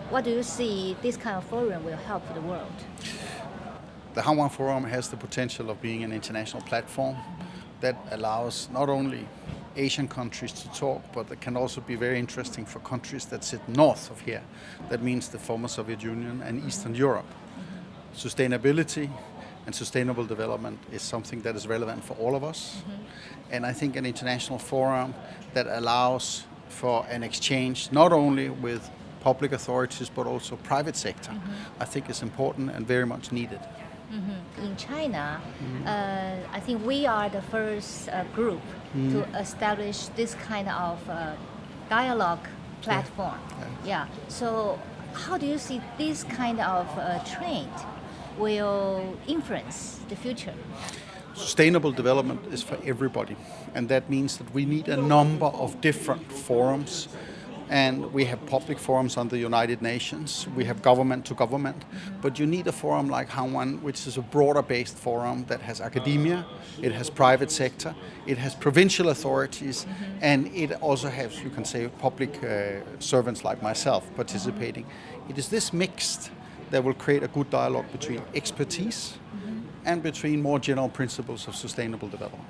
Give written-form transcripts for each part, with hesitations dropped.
what do you see this kind of forum will help the world? The Hanwha Forum has the potential of being an international platform that allows not only Asian countries to talk, but it can also be very interesting for countries that sit north of here. That means the former Soviet Union and Eastern Europe. Sustainability and sustainable development is something that is relevant for all of us. And I think an international forum that allows for an exchange not only with public authorities but also private sector, I think is important and very much needed. In China, I think we are the first group to establish this kind of dialogue platform. Yeah. So how do you see this kind of trend will influence the future? Sustainable development is for everybody, and that means that we need a number of different forums. And we have public forums under the United Nations, we have government to government, but you need a forum like Hanwha, which is a broader-based forum that has academia, it has private sector, it has provincial authorities, and it also has, you can say, public servants like myself participating. It is this mixed that will create a good dialogue between expertise and between more general principles of sustainable development.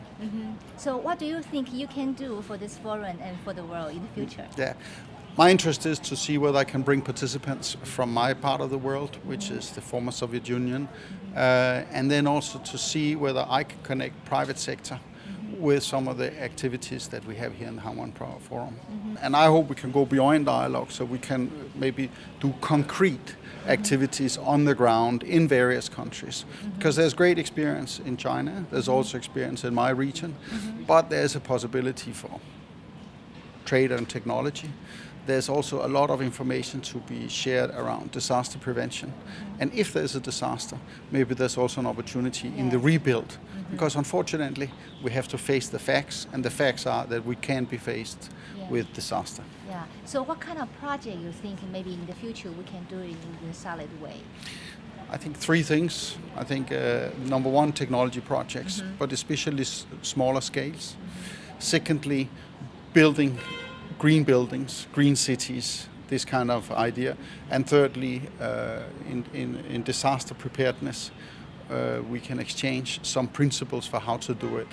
So what do you think you can do for this forum and for the world in the future? Yeah. My interest is to see whether I can bring participants from my part of the world, which is the former Soviet Union, and then also to see whether I can connect private sector with some of the activities that we have here in the Hanwha Forum. And I hope we can go beyond dialogue so we can maybe do concrete activities on the ground in various countries. Because there's great experience in China, there's also experience in my region, but there's a possibility for trade and technology. There's also a lot of information to be shared around disaster prevention. And if there's a disaster, maybe there's also an opportunity in the rebuild. Because unfortunately, we have to face the facts, and the facts are that we can't be faced with disaster. Yeah. So what kind of project you think maybe in the future we can do it in a solid way? I think three things. I think number one, technology projects, but especially smaller scales. Secondly, building green buildings, green cities, this kind of idea. And thirdly, in disaster preparedness, we can exchange some principles for how to do it.